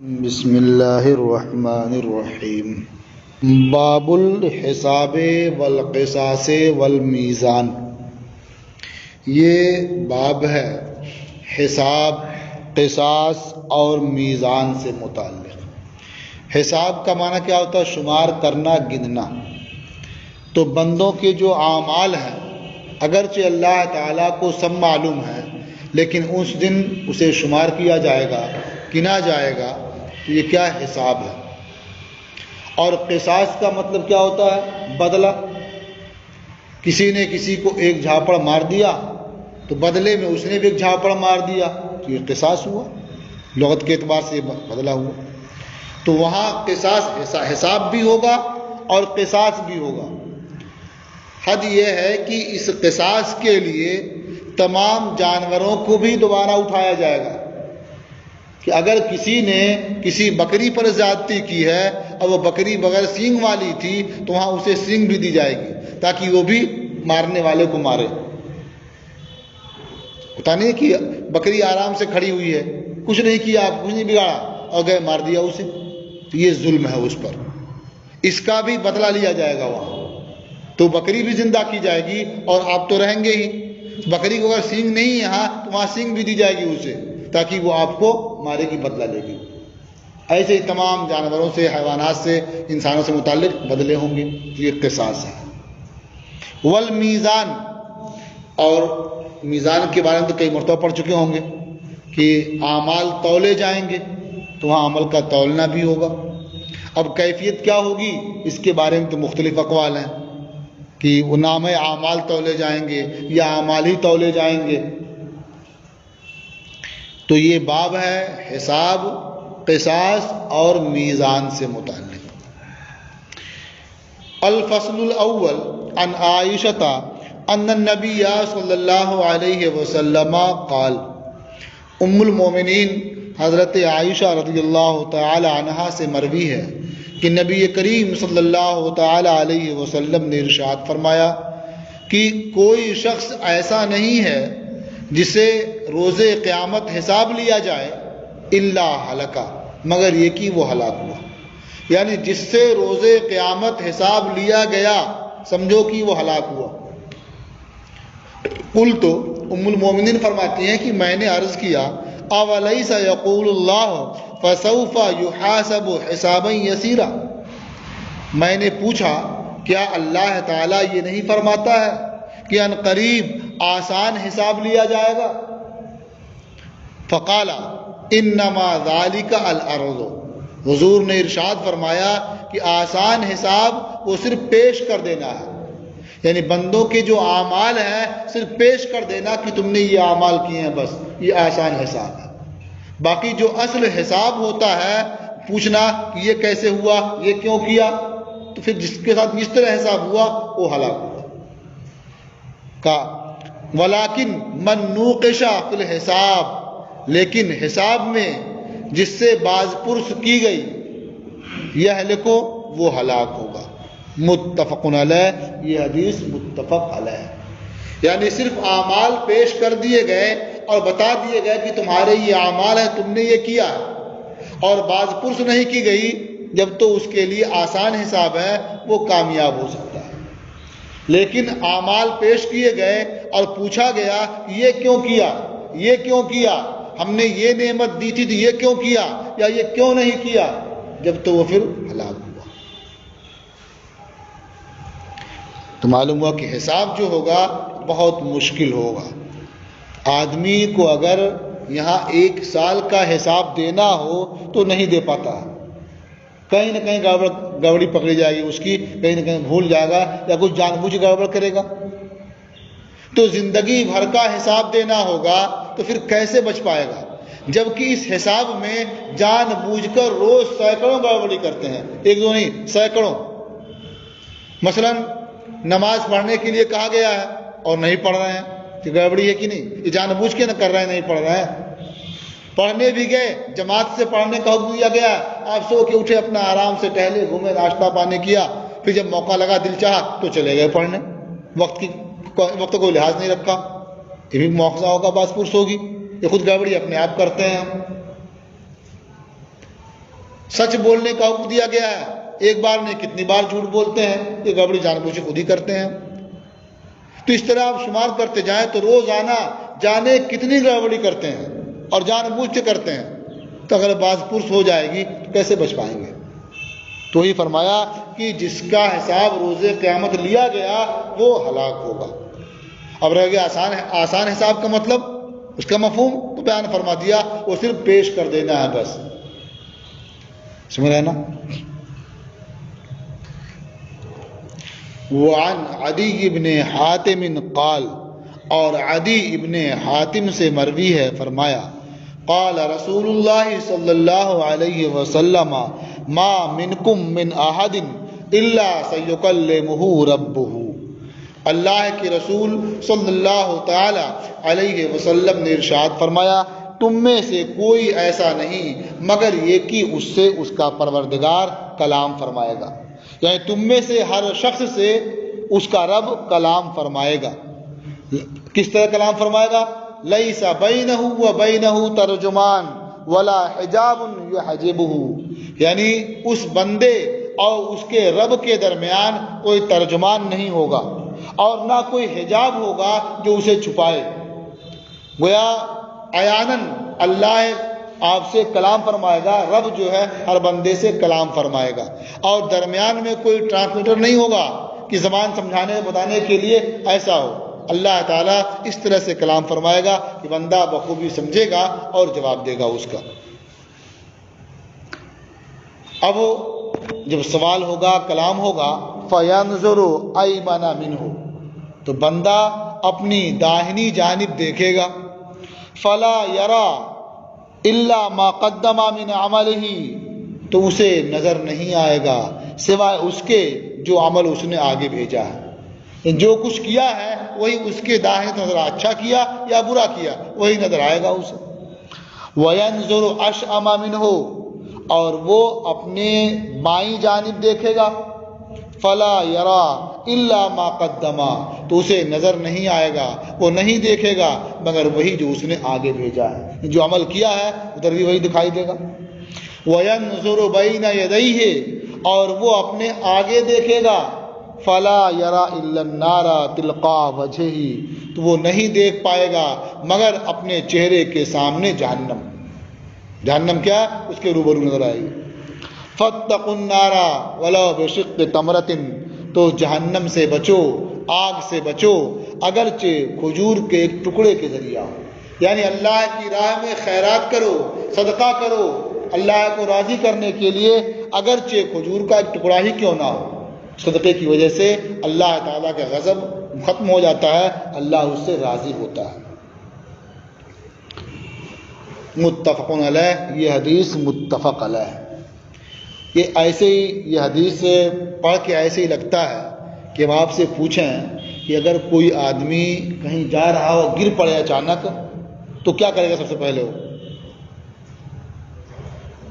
بسم اللہ الرحمن الرحیم۔ باب الحساب والقصاص والمیزان۔ یہ باب ہے حساب، قصاص اور میزان سے متعلق۔ حساب کا معنی کیا ہوتا ہے؟ شمار کرنا، گننا۔ تو بندوں کے جو اعمال ہیں اگرچہ اللہ تعالیٰ کو سب معلوم ہے، لیکن اس دن اسے شمار کیا جائے گا، گنا جائے گا۔ تو یہ کیا حساب ہے؟ اور قصاص کا مطلب کیا ہوتا ہے؟ بدلہ۔ کسی نے کسی کو ایک جھاپڑ مار دیا تو بدلے میں اس نے بھی ایک جھاپڑ مار دیا، تو یہ قصاص ہوا، لغت کے اعتبار سے یہ بدلہ ہوا۔ تو وہاں قصاص، حساب بھی ہوگا اور قصاص بھی ہوگا۔ حد یہ ہے کہ اس قصاص کے لیے تمام جانوروں کو بھی دوبارہ اٹھایا جائے گا کہ اگر کسی نے کسی بکری پر زیادتی کی ہے اور وہ بکری بغیر سینگ والی تھی تو وہاں اسے سینگ بھی دی جائے گی تاکہ وہ بھی مارنے والے کو مارے۔ پتا نہیں کہ بکری آرام سے کھڑی ہوئی ہے، کچھ نہیں کیا، کچھ نہیں بگاڑا اور گئے مار دیا اسے، تو یہ ظلم ہے اس پر، اس کا بھی بدلہ لیا جائے گا وہاں۔ تو بکری بھی زندہ کی جائے گی اور آپ تو رہیں گے ہی۔ بکری کو اگر سینگ نہیں ہے یہاں تو وہاں سینگ بھی دی جائے گی اسے تاکہ وہ آپ کو مارے گی، بدلہ لے گی۔ ایسے ہی تمام جانوروں سے، حیوانات سے، انسانوں سے متعلق بدلے ہوں گے۔ یہ قصاص ہے۔ والمیزان، اور میزان کے بارے میں تو کئی مرتبہ پڑھ چکے ہوں گے کہ اعمال تولے جائیں گے تو وہاں عمل کا تولنا بھی ہوگا۔ اب کیفیت کیا ہوگی اس کے بارے میں تو مختلف اقوال ہیں کہ وہ نام اعمال تولے جائیں گے یا اعمال ہی تولے جائیں گے۔ تو یہ باب ہے حساب، قصاص اور میزان سے متعلق۔ الفصل الاول عن عائشہ ان النبی صلی اللہ علیہ وسلم قال۔ ام المومنین حضرت عائشہ رضی اللہ تعالی عنہا سے مروی ہے کہ نبی کریم صلی اللہ تعالی علیہ وسلم نے ارشاد فرمایا کہ کوئی شخص ایسا نہیں ہے جسے روز قیامت حساب لیا جائے الا ہلکا، مگر یہ کہ وہ ہلاک ہوا۔ یعنی جس سے روز قیامت حساب لیا گیا سمجھو کہ وہ ہلاک ہوا۔ قلت، ام المومنین فرماتی ہیں کہ میں نے عرض کیا اولیس یقول اللہ فسوف یحاسب حسابا یسیرا، میں نے پوچھا کیا اللہ تعالیٰ یہ نہیں فرماتا ہے کہ ان قریب آسان حساب لیا جائے گا؟ فقال انما ذالک العرض، حضور نے ارشاد فرمایا کہ آسان حساب وہ صرف پیش کر دینا ہے، یعنی بندوں کے جو اعمال ہیں صرف پیش کر دینا کہ تم نے یہ اعمال کیے ہیں، بس یہ آسان حساب ہے۔ باقی جو اصل حساب ہوتا ہے، پوچھنا کہ یہ کیسے ہوا، یہ کیوں کیا، تو پھر جس کے ساتھ جس طرح حساب ہوا وہ ہلاک ہوا۔ ولیکن من نوقش فی الحساب، لیکن حساب میں جس سے باز پرس کی گئی، یہلکو، وہ ہلاک ہوگا۔ متفق علیہ، یہ حدیث متفق علیہ۔ یعنی صرف اعمال پیش کر دیے گئے اور بتا دیے گئے کہ تمہارے یہ اعمال ہیں، تم نے یہ کیا، اور باز پرس نہیں کی گئی، جب تو اس کے لیے آسان حساب ہے وہ کامیاب ہو سکتا ہے۔ لیکن اعمال پیش کیے گئے اور پوچھا گیا یہ کیوں کیا، یہ کیوں کیا، ہم نے یہ نعمت دی تھی تو یہ کیوں کیا یا یہ کیوں نہیں کیا، جب تو وہ پھر ہلاک ہوا۔ تو معلوم ہوا کہ حساب جو ہوگا بہت مشکل ہوگا۔ آدمی کو اگر یہاں 1 سال کا حساب دینا ہو تو نہیں دے پاتا، کہیں نہ کہیں گڑبڑی پکڑی جائے گی اس کی، کہیں نہ کہیں بھول جائے گا یا کچھ جان بوجھ گڑبڑ کرے گا۔ تو زندگی بھر کا حساب دینا ہوگا تو پھر کیسے بچ پائے گا، جبکہ اس حساب میں جان بوجھ کر روز سینکڑوں گڑبڑی کرتے ہیں، ایک دو نہیں، سینکڑوں۔ مثلا نماز پڑھنے کے لیے کہا گیا ہے اور نہیں پڑھ رہے ہیں، کہ گڑبڑی ہے کہ نہیں؟ یہ جان بوجھ کے نہ کر رہے ہیں، نہیں پڑھ رہے ہیں۔ پڑھنے بھی گئے، جماعت سے پڑھنے کا حکم دیا گیا، آپ سو کے اٹھے، اپنا آرام سے ٹہلے گھومے، ناشتہ پانی کیا، پھر جب موقع لگا، دل چاہا تو چلے گئے پڑھنے، وقت کو لحاظ نہیں رکھا، یہ بھی مواخذہ ہوگا، باز پرس ہوگی، یہ خود گڑبڑی اپنے آپ کرتے ہیں ہم۔ سچ بولنے کا حکم دیا گیا ہے، ایک بار نہیں کتنی بار جھوٹ بولتے ہیں، یہ گڑبڑی جان بوجھ کے خود ہی کرتے ہیں۔ تو اس طرح آپ شمار کرتے جائیں تو روزانہ جانے کتنی گڑبڑی کرتے ہیں اور جان بوجھ کے کرتے ہیں، تو اگر باز پرس ہو جائے گی تو کیسے بچ پائیں گے؟ تو ہی فرمایا کہ جس کا حساب روز قیامت لیا گیا وہ ہلاک ہوگا۔ اب رہ گیا آسان حساب کا مطلب، اس کا مفہوم تو بیان فرما دیا، وہ صرف پیش کر دینا ہے بس، سمجھ رہے نا؟ وعن عدی ابن حاتم قال، اور عدی ابن حاتم سے مروی ہے، فرمایا قال رسول اللہ صلی اللہ علیہ وسلم ما منکم من احد الا سیکلمہ ربہ، اللہ کے رسول صلی اللہ تعالی علیہ وسلم نے ارشاد فرمایا تم میں سے کوئی ایسا نہیں مگر یہ کہ اس سے اس کا پروردگار کلام فرمائے گا، یعنی تم میں سے ہر شخص سے اس کا رب کلام فرمائے گا۔ کس طرح کلام فرمائے گا؟ لیس بینہ و بینہ ترجمان ولا حجاب یحجبہ، یعنی اس بندے اور اس کے رب کے درمیان کوئی ترجمان نہیں ہوگا اور نہ کوئی حجاب ہوگا جو اسے چھپائے۔ گویا عیاناً اللہ آپ سے کلام فرمائے گا، رب جو ہے ہر بندے سے کلام فرمائے گا، اور درمیان میں کوئی ٹرانسلیٹر نہیں ہوگا کہ زبان سمجھانے بتانے کے لیے ایسا ہو۔ اللہ تعالیٰ اس طرح سے کلام فرمائے گا کہ بندہ بخوبی سمجھے گا اور جواب دے گا اس کا۔ اب جب سوال ہوگا، کلام ہوگا، فَيَنْظُرُ أَيْمَنَ مِنْهُ، تو بندہ اپنی داہنی جانب دیکھے گا، فَلَا يَرَى إِلَّا مَا قَدَّمَ مِنْ عَمَلِهِ، تو اسے نظر نہیں آئے گا سوائے اس کے جو عمل اس نے آگے بھیجا ہے، جو کچھ کیا ہے وہی اس کے داہنے نظر، اچھا کیا یا برا کیا وہی نظر آئے گا اسے۔ وَيَنْظُرُ أَشْأَمَ مِنْهُ، اور وہ اپنے بائیں جانب دیکھے گا، فَلَا يَرَى إِلَّا مَا قَدَّمَ، تو اسے نظر نہیں آئے گا، وہ نہیں دیکھے گا مگر وہی جو اس نے آگے بھیجا ہے، جو عمل کیا ہے ادھر بھی وہی دکھائی دے گا۔ وَيَنْظُرُ بَيْنَ يَدَيْهِ، اور وہ اپنے آگے دیکھے گا، فَلَا يَرَى إِلَّا النَّارَ تِلْقَاءَ وَجْهِهِ، تو وہ نہیں دیکھ پائے گا مگر اپنے چہرے کے سامنے جہنم۔ جہنم کیا؟ اس کے روبرو نظر آئے گی۔ فَاتَّقُوا النَّارَ وَلَوْ بِشِقِّ تَمْرَةٍ، تو جہنم سے بچو، آگ سے بچو اگرچہ کھجور کے ایک ٹکڑے کے ذریعہ ہو، یعنی اللہ کی راہ میں خیرات کرو، صدقہ کرو، اللہ کو راضی کرنے کے لیے اگرچہ کھجور کا ایک ٹکڑا ہی کیوں نہ ہو، صدقے کی وجہ سے اللہ تعالیٰ کا غضب ختم ہو جاتا ہے، اللہ اس سے راضی ہوتا ہے۔ متفق علیہ، یہ حدیث متفق علیہ۔ یہ ایسے ہی، یہ حدیث پڑھ کے ایسے ہی لگتا ہے کہ ہم آپ سے پوچھیں کہ اگر کوئی آدمی کہیں جا رہا ہو، گر پڑے اچانک، تو کیا کرے گا؟ سب سے پہلے وہ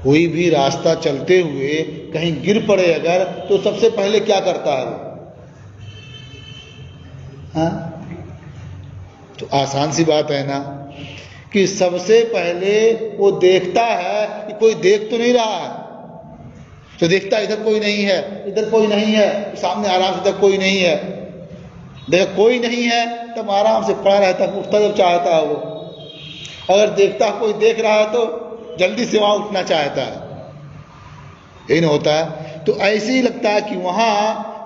کوئی بھی راستہ چلتے ہوئے کہیں گر پڑے اگر، تو سب سے پہلے کیا کرتا ہے وہ؟ ہاں، تو آسان سی بات ہے نا کہ سب سے پہلے وہ دیکھتا ہے کہ کوئی دیکھ تو نہیں رہا ہے، تو دیکھتا ادھر کوئی نہیں ہے، ادھر کوئی نہیں ہے، سامنے آرام سے ادھر کوئی نہیں ہے، دیکھ کوئی نہیں ہے تب آرام سے پڑا رہتا ہے، اٹھتا جب چاہتا ہے وہ، اگر دیکھتا کوئی دیکھ رہا ہے تو جلدی سے وہاں اٹھنا چاہتا ہے، یہی نہیں ہوتا ہے۔ تو ایسے ہی لگتا ہے کہ وہاں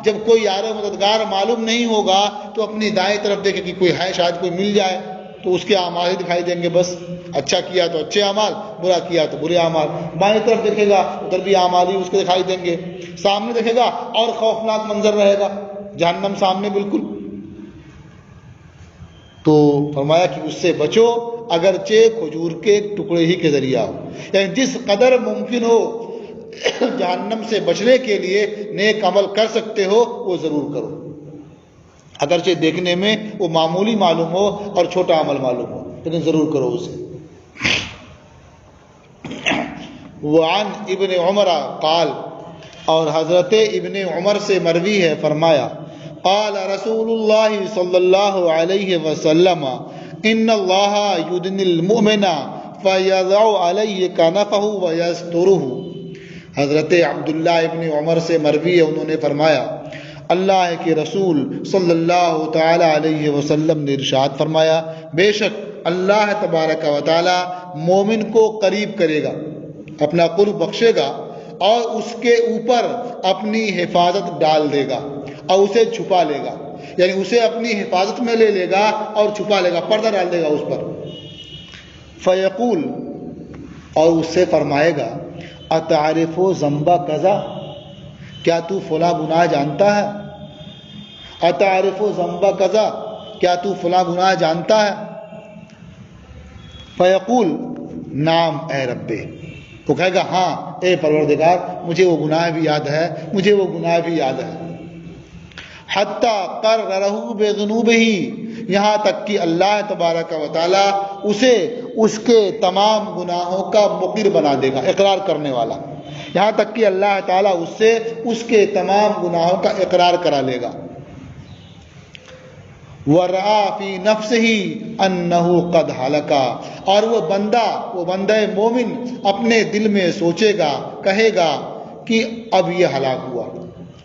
جب کوئی یار مددگار معلوم نہیں ہوگا تو اپنی دائیں طرف دیکھے کہ کوئی ہے، شاید کوئی مل جائے، تو اس کے اعمال ہی دکھائی دیں گے، بس اچھا کیا تو اچھے اعمال، برا کیا تو برے اعمال۔ بائیں طرف دیکھے گا ادھر بھی اعمال ہی اس کے دکھائی دیں گے، سامنے دیکھے گا اور خوفناک منظر رہے گا، جہنم سامنے بالکل۔ تو فرمایا کہ اس سے بچو اگرچہ کھجور کے ٹکڑے ہی کے ذریعہ ہو، یعنی جس قدر ممکن ہو جہنم سے بچنے کے لیے نیک عمل کر سکتے ہو وہ ضرور کرو، اگرچہ دیکھنے میں وہ معمولی معلوم ہو اور چھوٹا عمل معلوم ہو، لیکن ضرور کرو اسے۔ وعن ابن عمر قال، اور حضرت ابن عمر سے مروی ہے، فرمایا قال رسول اللہ صلی اللہ علیہ وسلم ان اللہ یدنی المؤمن فیضع علیہ کنفہ ویسترہ، حضرت عبداللہ ابن عمر سے مروی ہے، انہوں نے فرمایا اللہ کے رسول صلی اللہ تعالی علیہ وسلم نے ارشاد فرمایا، بے شک اللہ تبارک و تعالی مومن کو قریب کرے گا، اپنا قرب بخشے گا اور اس کے اوپر اپنی حفاظت ڈال دے گا اور اسے چھپا لے گا، یعنی اسے اپنی حفاظت میں لے لے گا اور چھپا لے گا، پردہ ڈال دے گا اس پر۔ فیقول، اور اس سے فرمائے گا اتعرف ذنب کذا، کیا تو فلاں گناہ جانتا ہے؟ اتعرف ذنب کذا، کیا تو فلاں گناہ جانتا ہے؟ فیقول نعم اے ربے، وہ کہے گا ہاں اے پروردگار، مجھے وہ گناہ بھی یاد ہے، مجھے وہ گناہ بھی یاد ہے۔ حتی قررہ بذنوبہ، یہاں تک کہ اللہ تبارک و تعالی اسے اس کے تمام گناہوں کا مقر بنا دے گا، اقرار کرنے والا، یہاں تک کہ اللہ تعالیٰ اس سے اس کے تمام گناہوں کا اقرار کرا لے گا۔ وَرَآ فِي نَفْسِهِ أَنَّهُ قَدْ هَلَكَ، اور وہ بندہ مومن اپنے دل میں سوچے گا، کہے گا کہ اب یہ ہلاک ہوا،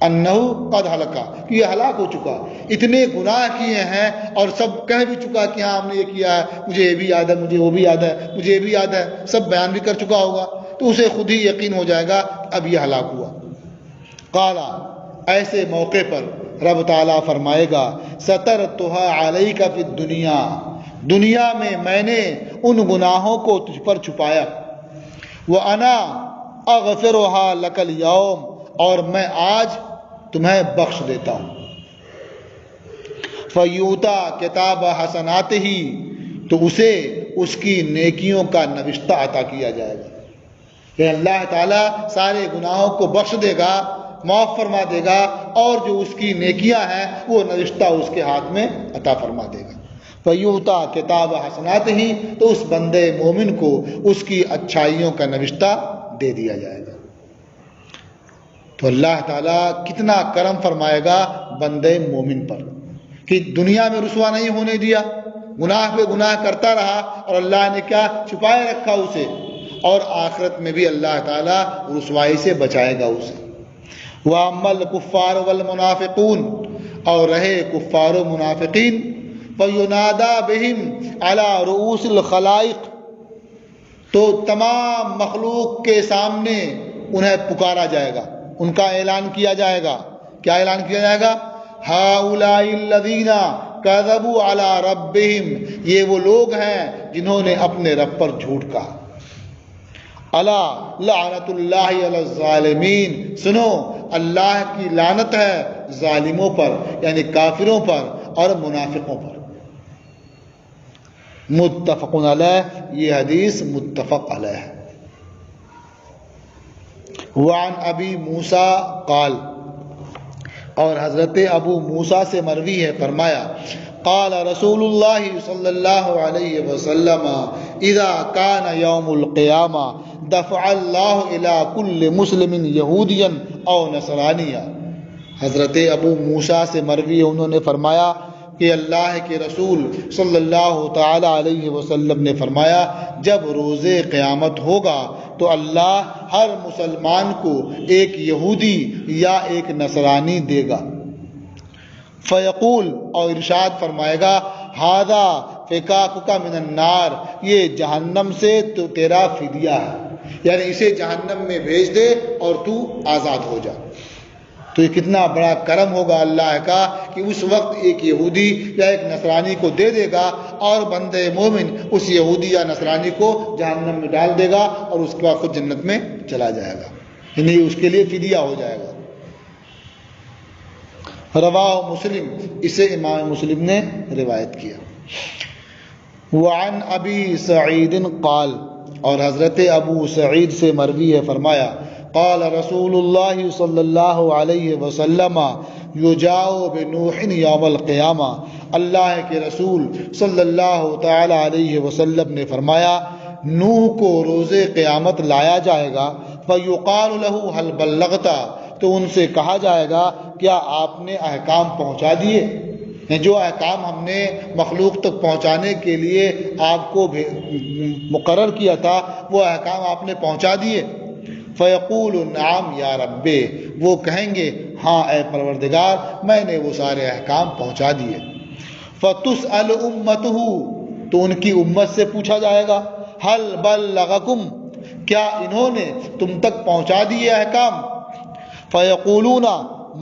انه قد ہلکا، کہ یہ ہلاک ہو چکا، اتنے گناہ کیے ہیں اور سب کہہ بھی چکا کہ ہاں ہم نے یہ کیا ہے، مجھے یہ بھی یاد ہے، مجھے وہ بھی یاد ہے، مجھے یہ بھی یاد ہے، سب بیان بھی کر چکا ہوگا، تو اسے خود ہی یقین ہو جائے گا اب یہ ہلاک ہوا۔ قالا، ایسے موقع پر رب تعالیٰ فرمائے گا سترتها علیک فی الدنیا، دنیا میں نے ان گناہوں کو تجھ پر چھپایا، وانا اغفرها لک اليوم، اور میں آج تمہیں بخش دیتا ہوں۔ فیوتا کتاب حسناتہ، تو اسے اس کی نیکیوں کا نوشتہ عطا کیا جائے گا، کہ اللہ تعالیٰ سارے گناہوں کو بخش دے گا، معاف فرما دے گا، اور جو اس کی نیکیاں ہیں وہ نوشتہ اس کے ہاتھ میں عطا فرما دے گا۔ فیوتا کتاب حسناتہ، تو اس بندے مومن کو اس کی اچھائیوں کا نوشتہ دے دیا جائے گا۔ تو اللہ تعالیٰ کتنا کرم فرمائے گا بندے مومن پر، کہ دنیا میں رسوا نہیں ہونے دیا، گناہ پہ گناہ کرتا رہا اور اللہ نے کیا چھپائے رکھا اسے، اور آخرت میں بھی اللہ تعالیٰ رسوائی سے بچائے گا اسے۔ وَأَمَّا الْكُفَّارُ وَالْمُنَافِقُونَ، اور رہے کفار و منافقین، فَيُنَادَى بِهِمْ عَلَى رُؤُوسِ الْخَلَائِقِ، تو تمام مخلوق کے سامنے انہیں پکارا جائے گا، ان کا اعلان کیا جائے گا۔ کیا اعلان کیا جائے گا؟ هَؤُلَاءِ الَّذِينَ كَذَبُوا عَلَى رَبِّهِمْ، یہ وہ لوگ ہیں جنہوں نے اپنے رب پر جھوٹ کہا۔ الا لعنت اللہ علی الظالمین، سنو اللہ کی لعنت ہے ظالموں پر، یعنی کافروں پر اور منافقوں پر۔ متفق علیہ، یہ حدیث متفق علیہ ہے۔ وعن ابی موسیٰ قال، اور حضرت ابو موسیٰ سے مروی ہے، فرمایا قال رسول اللہ صلی اللہ علیہ وسلم اذا کان یوم القیامہ دفع اللہ الی کل مسلم یہودیا او نصرانیا۔ حضرت ابو موسیٰ سے مروی، انہوں نے فرمایا کہ اللہ کے رسول صلی اللہ تعالی علیہ وسلم نے فرمایا جب روز قیامت ہوگا تو اللہ ہر مسلمان کو ایک یہودی یا ایک نصرانی دے گا۔ فیقول، اور ارشاد فرمائے گا ھذا فکاکک من النار، یہ جہنم سے تو تیرا فدیہ ہے، یعنی اسے جہنم میں بھیج دے اور تو آزاد ہو جا۔ تو یہ کتنا بڑا کرم ہوگا اللہ کا کہ اس وقت ایک یہودی یا ایک نصرانی کو دے دے گا اور بندے مومن اس یہودی یا نصرانی کو جہنم میں ڈال دے گا اور اس کے بعد خود جنت میں چلا جائے گا، یعنی اس کے لیے فدیہ ہو جائے گا۔ رواہ مسلم، اسے امام مسلم نے روایت کیا۔ وعن ابی سعید قال، اور حضرت ابو سعید سے مروی ہے، فرمایا قال رسول اللہ صلی اللہ علیہ وسلم یجاء بنوح یوم القیامہ، اللہ کے رسول صلی اللہ تعالی علیہ وسلم نے فرمایا نوح کو روز قیامت لایا جائے گا، فیقال له هل بلغت، تو ان سے کہا جائے گا کیا آپ نے احکام پہنچا دیے؟ جو احکام ہم نے مخلوق تک پہنچانے کے لیے آپ کو مقرر کیا تھا وہ احکام آپ نے پہنچا دیے؟ فیقول نعم یا رب، وہ کہیں گے ہاں اے پروردگار، میں نے وہ سارے احکام پہنچا دیے۔ فتسأل امتہ، تو ان کی امت سے پوچھا جائے گا، حل بلغکم، کیا انہوں نے تم تک پہنچا دیے احکام؟ فیقولون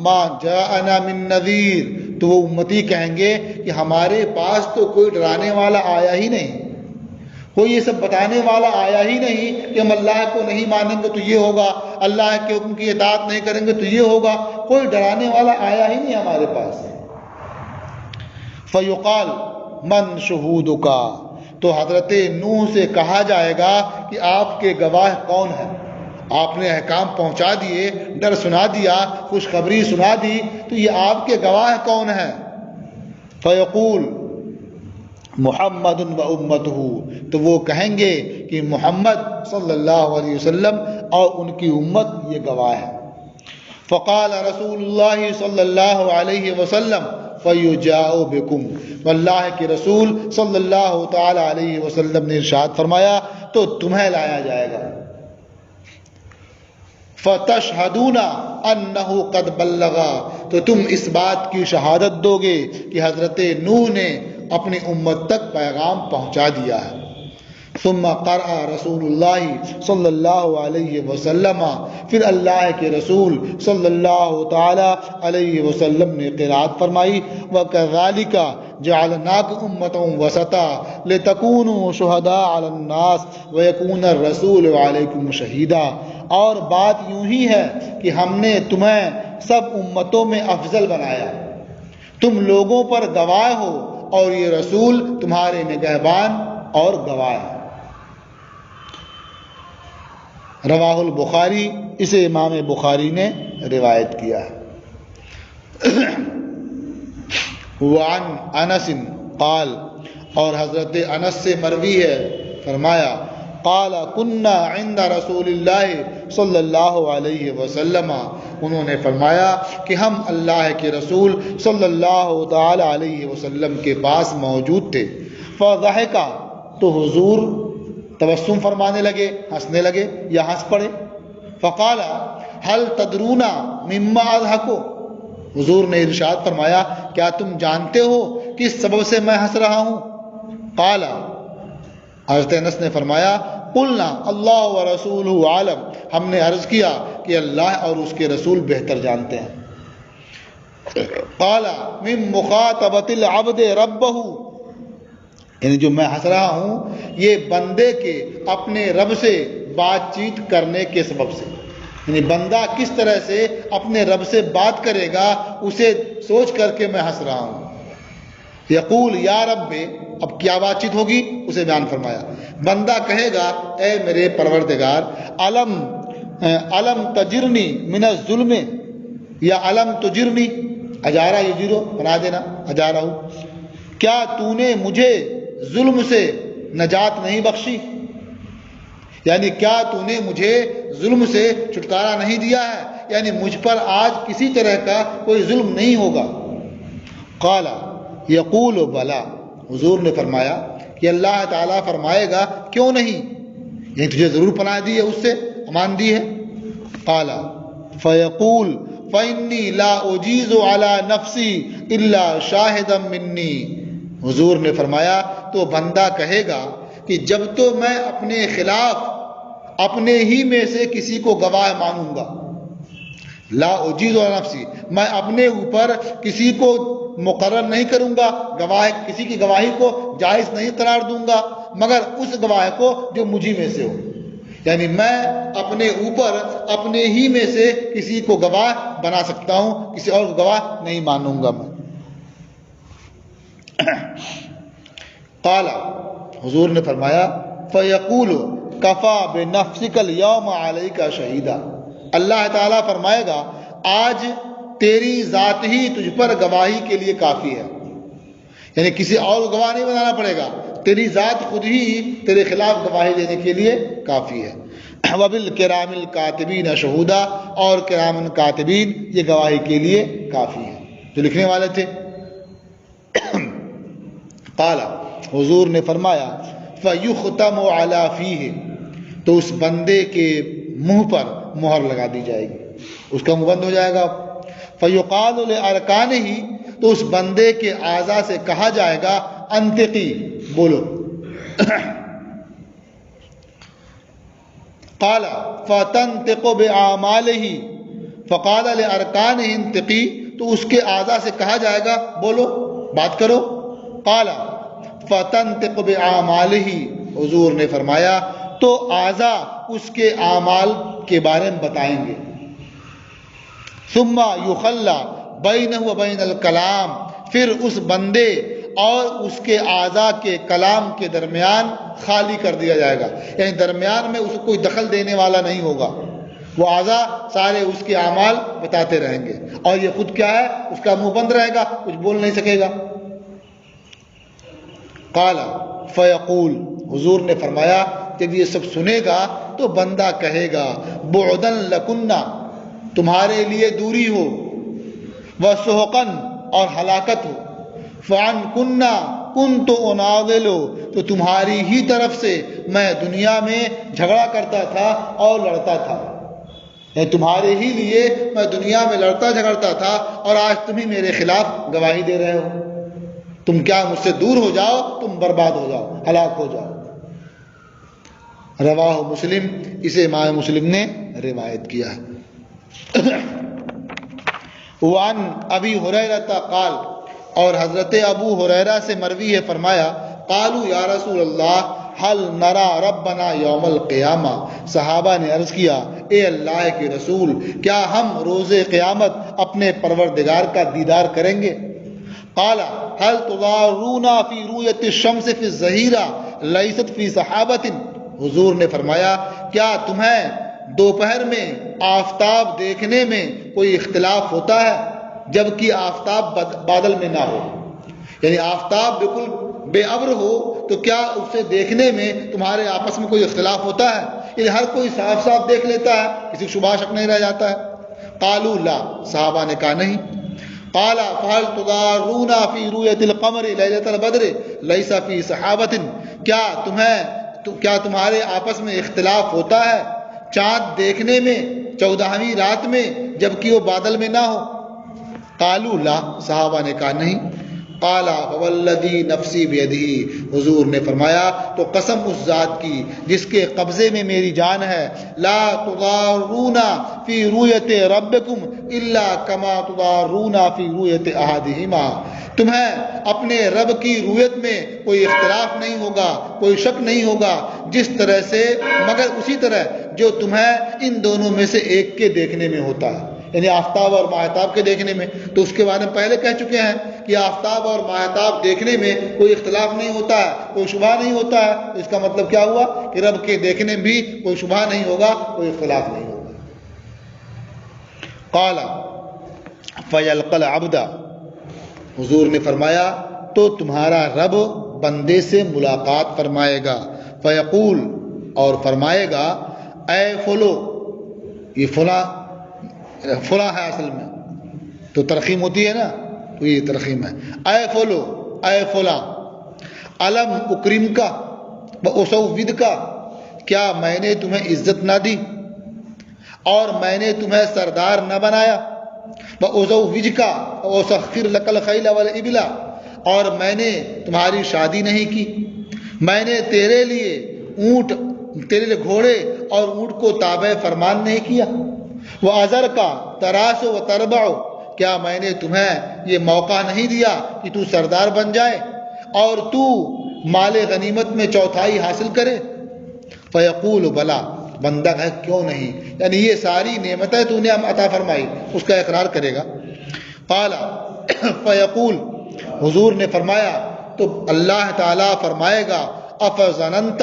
ما جاءنا من نذیر، تو وہ امتی کہیں گے کہ ہمارے پاس تو کوئی ڈرانے والا آیا ہی نہیں، کوئی یہ سب بتانے والا آیا ہی نہیں کہ ہم اللہ کو نہیں مانیں گے تو یہ ہوگا، اللہ کے حکم کی اطاعت نہیں کریں گے تو یہ ہوگا، کوئی ڈرانے والا آیا ہی نہیں ہمارے پاس۔ فیقال من شہودک، تو حضرت نوح سے کہا جائے گا کہ آپ کے گواہ کون ہیں؟ آپ نے احکام پہنچا دیے، ڈر سنا دیا، خوشخبری سنا دی، تو یہ آپ کے گواہ کون ہیں؟ فیقول محمد و امتہ، تو وہ کہیں گے کہ محمد صلی اللہ علیہ وسلم اور ان کی امت یہ گواہ ہے۔ فقال رسول اللہ صلی اللہ علیہ وسلم فیجاء بکم، تو اللہ کے رسول صلی اللہ تعالی علیہ وسلم نے ارشاد فرمایا تو تمہیں لایا جائے گا۔ فتشہدون انہ قد بلغا، تو تم اس بات کی شہادت دو گے کہ حضرت نوح نے اپنی امت تک پیغام پہنچا دیا ہے۔ ثم قرأ رسول اللہ صلی اللہ علیہ وسلم، پھر اللہ کے رسول صلی اللہ تعالی علیہ وسلم نے قرات فرمائی، وَكَذَلِكَ جَعَلْنَاكُمْ أُمَّةً وَسَطًا لِتَكُونُوا شُهَدَاءَ عَلَى النَّاسِ وَيَكُونَ الرَّسُولُ عَلَيْكُمْ شَهِيدًا، اور بات یوں ہی ہے کہ ہم نے تمہیں سب امتوں میں افضل بنایا، تم لوگوں پر گواہ ہو اور یہ رسول تمہارے نگہبان اور گواہ ہے۔ رواہ البخاری، اسے امام بخاری نے روایت کیا ہے۔ وعن انس قال، اور حضرت انس سے مروی ہے، فرمایا قال كنا عند رسول اللہ صلی اللہ علیہ وسلم، انہوں نے فرمایا کہ ہم اللہ کے رسول صلی اللہ تعالی علیہ وسلم کے پاس موجود تھے۔ فضحک، تو حضور تبسم فرمانے لگے، ہنسنے لگے یا ہنس پڑے۔ فقال هل تدرون مما اضحک، حضور نے ارشاد فرمایا کیا تم جانتے ہو کس سبب سے میں ہنس رہا ہوں؟ قال، حضرت انس نے فرمایا قلنا اللہ ورسولہ عالم، ہم نے عرض کیا کہ اللہ اور اس کے رسول بہتر جانتے ہیں۔ قال من مخاطبۃ العبد ربہ، یعنی جو میں ہنس رہا ہوں یہ بندے کے اپنے رب سے بات چیت کرنے کے سبب سے، یعنی بندہ کس طرح سے اپنے رب سے بات کرے گا اسے سوچ کر کے میں ہنس رہا ہوں۔ یقول یا رب، اب کیا بات چیت ہوگی اسے بیان فرمایا، بندہ کہے گا اے میرے پروردگار، علم تجرنی من الظلم، یا علم تجرنی، اجارہ یجرو بنا دینا، اجارہ ہوں، کیا تو نے مجھے ظلم سے نجات نہیں بخشی، یعنی کیا تو نے مجھے ظلم سے چھٹکارا نہیں دیا ہے، یعنی مجھ پر آج کسی طرح کا کوئی ظلم نہیں ہوگا۔ قال یقول بلا، حضور نے فرمایا کہ اللہ تعالیٰ فرمائے گا کیوں نہیں، یعنی تجھے ضرور پناہ دی ہے، اس سے امان دی ہے۔ قال فیقول فإنی لا اجیز علی نفسی الا شاہدا منی، حضور نے فرمایا تو بندہ کہے گا کہ جب تو میں اپنے خلاف اپنے ہی میں سے کسی کو گواہ مانوں گا، لا اجیز علی نفسی، میں اپنے اوپر کسی کو مقرر نہیں کروں گا، گواہ کسی کی گواہی کو جائز نہیں قرار دوں گا مگر اس گواہ کو جو مجھی میں سے ہو، یعنی میں اپنے اوپر اپنے ہی میں سے کسی کو گواہ بنا سکتا ہوں، کسی اور کو گواہ نہیں مانوں گا میں۔ قال، حضور نے فرمایا فیقول کفا بنفسک اليوم علیک شہیدا، اللہ تعالیٰ فرمائے گا آج تیری ذات ہی تجھ پر گواہی کے لیے کافی ہے، یعنی کسی اور کو گواہ نہیں بنانا پڑے گا، تیری ذات خود ہی تیرے خلاف گواہی دینے کے لیے کافی ہے۔ وبالکرام الکاتبین شہودا، اور کرام الکاتبین یہ گواہی کے لیے کافی ہے، جو لکھنے والے تھے۔ قال، حضور نے فرمایا فیختم علی فیہ، تو اس بندے کے منہ پر مہر لگا دی جائے گی، اس کا منہ بند ہو جائے گا۔ فیقال لارکانہ، تو اس بندے کے اعضاء سے کہا جائے گا انطقی، بولو۔ قال فتنطق باعمالہ، فقال لارکانہ انطقی، تو اس کے اعضاء سے کہا جائے گا بولو، بات کرو۔ قال فتنطق باعمالہ، حضور نے فرمایا تو اعضاء اس کے اعمال کے بارے میں بتائیں گے۔ ثم یخلی بینہ وبین الکلام، پھر اس بندے اور اس کے اعضاء کے کلام کے درمیان خالی کر دیا جائے گا، یعنی درمیان میں اس کو کوئی دخل دینے والا نہیں ہوگا، وہ اعضاء سارے اس کے اعمال بتاتے رہیں گے، اور یہ خود کیا ہے، اس کا منہ بند رہے گا، کچھ بول نہیں سکے گا۔ قال فیقول، حضور نے فرمایا جب یہ سب سنے گا تو بندہ کہے گا بعدن لکنہ، تمہارے لیے دوری ہو، وسحقن، اور ہلاکت ہو، فعن کنہ کنت اناضل، تو تمہاری ہی طرف سے میں دنیا میں جھگڑا کرتا تھا اور لڑتا تھا، یعنی تمہارے ہی لیے میں دنیا میں لڑتا جھگڑتا تھا، اور آج تم ہی میرے خلاف گواہی دے رہے ہو، تم کیا مجھ سے دور ہو جاؤ، تم برباد ہو جاؤ، ہلاک ہو جاؤ۔ رواہ مسلم، اسے امام مسلم نے روایت کیا ہے۔ وعن ابی ہریرہ قال، اور حضرت ابو ہریرہ سے مروی ہے، فرمایا قالوا یا رسول اللہ هل نرى ربنا یوم القیامہ، صحابہ نے عرض کیا اے اللہ کے رسول، کیا ہم روز قیامت اپنے پروردگار کا دیدار کریں گے؟ قال هل تضارون فی رؤیت الشمس فی الظہیرہ لیست فی صحابۃ، حضور نے فرمایا کیا تمہیں دوپہر میں آفتاب دیکھنے میں کوئی اختلاف ہوتا ہے جبکہ آفتاب بادل میں نہ ہو، یعنی آفتاب بالکل بے ابر ہو تو کیا اسے دیکھنے میں تمہارے آپس میں کوئی اختلاف ہوتا ہے؟ یعنی ہر کوئی صاف صاف دیکھ لیتا ہے، کسی شبہ شک نہیں رہ جاتا ہے؟ قالوا لا، صحابہ نے کہا نہیں۔ قال فهل تضارون فی رؤیت القمر لیلۃ البدر لیس فی صحابۃ، کیا تمہارے آپس میں اختلاف ہوتا ہے چاند دیکھنے میں 14ویں رات میں جبکہ وہ بادل میں نہ ہو؟ قالوا لا، صحابہ نے کہا نہیں۔ قال فوالذی نفسی بیدہ، حضور نے فرمایا تو قسم اس ذات کی جس کے قبضے میں میری جان ہے، لا تضارون فی رؤیت ربکم الا کما تضارون فی رؤیت احدہما، تمہیں اپنے رب کی رؤیت میں کوئی اختلاف نہیں ہوگا، کوئی شک نہیں ہوگا، جس طرح سے مگر اسی طرح جو تمہیں ان دونوں میں سے ایک کے دیکھنے میں ہوتا ہے، یعنی آفتاب اور ماہتاب کے دیکھنے میں۔ تو اس کے بارے میں پہلے کہہ چکے ہیں کہ آفتاب اور ماہتاب دیکھنے میں کوئی اختلاف نہیں ہوتا ہے، کوئی شبہ نہیں ہوتا ہے، تو اس کا مطلب کیا ہوا کہ رب کے دیکھنے میں بھی کوئی شبہ نہیں ہوگا، کوئی اختلاف نہیں ہوگا۔ قال فیلقى العبد، حضور نے فرمایا تو تمہارا رب بندے سے ملاقات فرمائے گا، فیقول، اور فرمائے گا اے فلو، یہ فلاں ہے اصل میں تو ترخیم ہوتی ہے نا، تو یہ ترخیم ہے، اے فلو، اے فلاں، علم اکرم کا و اسود کا، کیا میں نے تمہیں عزت نہ دی اور میں نے تمہیں سردار نہ بنایا، و ازوج کا و اسخر لک الخیل والابل، اور میں نے تمہاری شادی نہیں کی، میں نے تیرے لیے گھوڑے اور اونٹ کو تابع فرمان نہیں کیا، وہ ازر کا تراس و تربع، کیا میں نے تمہیں یہ موقع نہیں دیا کہ تو سردار بن جائے اور تو مال غنیمت میں چوتھائی حاصل کرے؟ فیقول بلا، بندہ ہے کیوں نہیں، یعنی یہ ساری نعمتیں تو نے ہم عطا فرمائی، اس کا اقرار کرے گا۔ قال فیقول، حضور نے فرمایا تو اللہ تعالیٰ فرمائے گا افظننت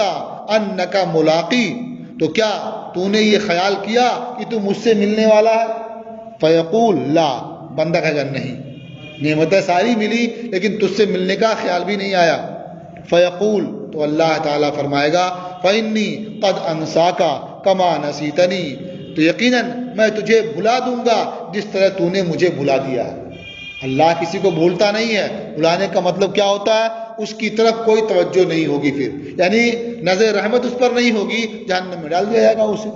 انک ملاقی، تو کیا تو نے یہ خیال کیا کہ تو مجھ سے ملنے والا ہے؟ فیقول لا، بندہ کہے گا نہیں، نعمتیں ساری ملی لیکن تجھ سے ملنے کا خیال بھی نہیں آیا۔ فیقول، تو اللہ تعالیٰ فرمائے گا فإنی قد انساکا کما نسیتنی، تو یقیناً میں تجھے بھلا دوں گا جس طرح تو نے مجھے بھلا دیا ہے۔ اللہ کسی کو بھولتا نہیں ہے، بھلانے کا مطلب کیا ہوتا ہے، اس کی طرف کوئی توجہ نہیں ہوگی، پھر یعنی نظر رحمت اس پر نہیں ہوگی، جہنم میں ڈال دیا جائے گا اسے۔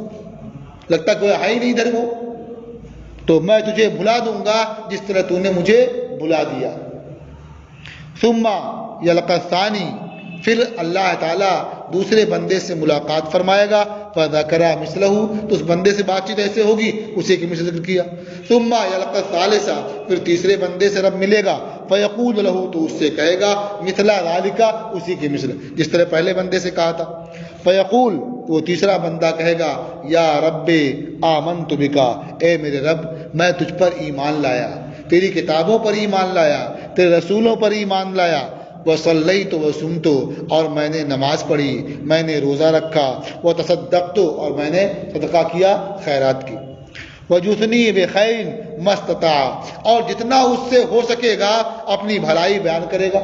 لگتا کوئی ہے ہی نہیں ادھر وہ، تو میں تجھے بھلا دوں گا جس طرح تو نے مجھے بھلا دیا۔ ثم یلقی الثانی، پھر اللہ تعالیٰ دوسرے بندے سے ملاقات فرمائے گا، فذکر مثلہ، تو اس بندے سے بات چیت ایسے ہوگی اسی کے مثل ذکر کیا۔ ثم یلقی الثالث، پھر تیسرے بندے سے رب ملے گا، فیقول لہ، تو اس سے کہے گا مثل ذالک، اسی کے مثل جس طرح پہلے بندے سے کہا تھا۔ فیقول، تو وہ تیسرا بندہ کہے گا یا رب آمنت بک، اے میرے رب میں تجھ پر ایمان لایا، تیری کتابوں پر ایمان لایا، تیرے رسولوں پر ایمان لایا، وصلیت وصمت، اور میں نے نماز پڑھی، میں نے روزہ رکھا، وتصدقت، اور میں نے صدقہ کیا، خیرات کی، وجثنی بخیر ما استطاع، اور جتنا اس سے ہو سکے گا اپنی بھلائی بیان کرے گا،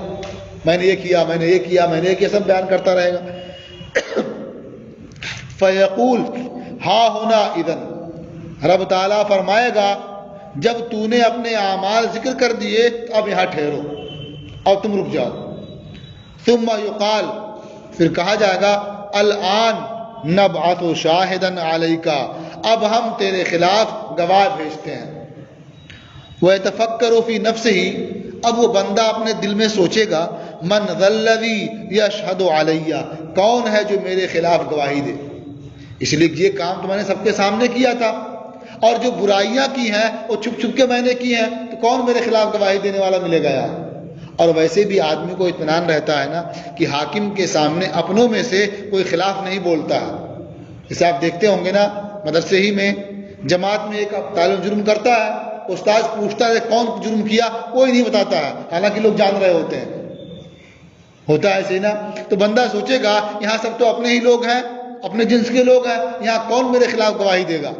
میں نے یہ کیا، میں نے یہ کیا، میں نے یہ کیا، سب بیان کرتا رہے گا۔ فیقول ہاں ہونا اذن، رب تعالیٰ فرمائے گا جب تو نے اپنے اعمال ذکر کر دیے اب یہاں ٹھہرو، اب تم رک جاؤ۔ ثم یقال، پھر کہا جائے گا الآن نبعث شاہدا علیک، اب ہم تیرے خلاف گواہ بھیجتے ہیں۔ ویتفکر فی نفسہ، اب وہ بندہ اپنے دل میں سوچے گا من ذا الذی یشہد علی، کون ہے جو میرے خلاف گواہی دے، اس لیے یہ کام تو میں نے سب کے سامنے کیا تھا، اور جو برائیاں کی ہیں وہ چھپ چھپ کے میں نے کی ہیں، تو کون میرے خلاف گواہی دینے والا ملے گا یار۔ اور ویسے بھی آدمی کو اطمینان رہتا ہے نا کہ حاکم کے سامنے اپنوں میں سے کوئی خلاف نہیں بولتا ہے۔ جیسے آپ دیکھتے ہوں گے نا مدرسے ہی میں جماعت میں ایک طالب جرم کرتا ہے، استاد پوچھتا ہے کون جرم کیا، کوئی نہیں بتاتا ہے، حالانکہ لوگ جان رہے ہوتے ہیں، ہوتا ہے ایسے نا۔ تو بندہ سوچے گا یہاں سب تو اپنے ہی لوگ ہیں، اپنے جنس کے لوگ ہیں، یہاں کون میرے خلاف گواہی دے گا۔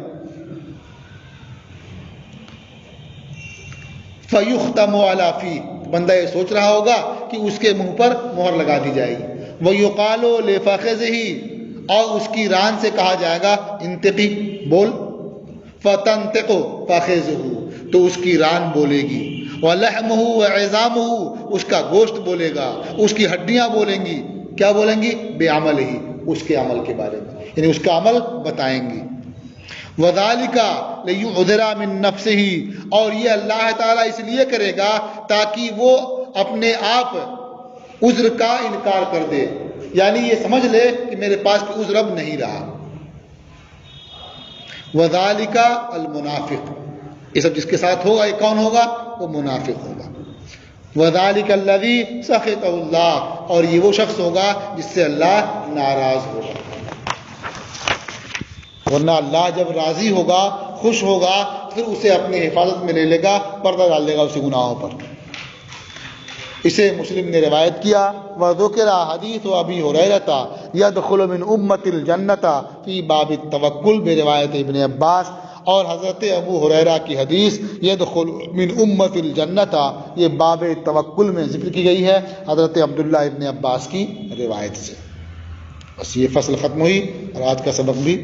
فَيُخْتَمُ عَلَى فِيهِ، بندہ یہ سوچ رہا ہوگا کہ اس کے منہ پر مہر لگا دی جائے گی۔ وَيُقَالُ لِفَخِذِهِ، اور اس کی ران سے کہا جائے گا انتقی، بول۔ فَتَنْتِقُ فَخِذُهُ، تو اس کی ران بولے گی۔ وَلَحْمُهُ وَعِظَامُهُ، اس کا گوشت بولے گا، اس کی ہڈیاں بولیں گی، کیا بولیں گی؟ بِعَمَلِهِ، اس کے عمل کے بارے میں، یعنی اس کا عمل بتائیں گی۔ وَذَلِكَ لِيُعْذِرَ مِن نَفْسِهِ، اور یہ اللہ تعالیٰ اس لیے کرے گا تاکہ وہ اپنے آپ عذر کا انکار کر دے، یعنی یہ سمجھ لے کہ میرے پاس کوئی عذر اب نہیں رہا۔ وَذَلِكَ الْمُنَافِقُ، یہ سب جس کے ساتھ ہوگا یہ کون ہوگا؟ وہ منافق ہوگا۔ وَذَلِكَ الَّذِي سَخِطَهُ اللَّهُ، اور یہ وہ شخص ہوگا جس سے اللہ ناراض ہوگا، ورنہ اللہ جب راضی ہوگا، خوش ہوگا، پھر اسے اپنی حفاظت میں لے لے گا، پردہ ڈال دے گا اسی گناہوں پر۔ اسے مسلم نے روایت کیا، وذکر حدیث ابی ہریرہ یدخل من امت الجنۃ فی باب التوکل، بے روایت ابن عباس، اور حضرت ابو ہریرہ کی حدیث یدخل من امت الجنۃ، یہ باب توکل میں ذکر کی گئی ہے حضرت عبداللہ ابن عباس کی روایت سے۔ بس یہ فصل ختم ہوئی اور آج کا سبق بھی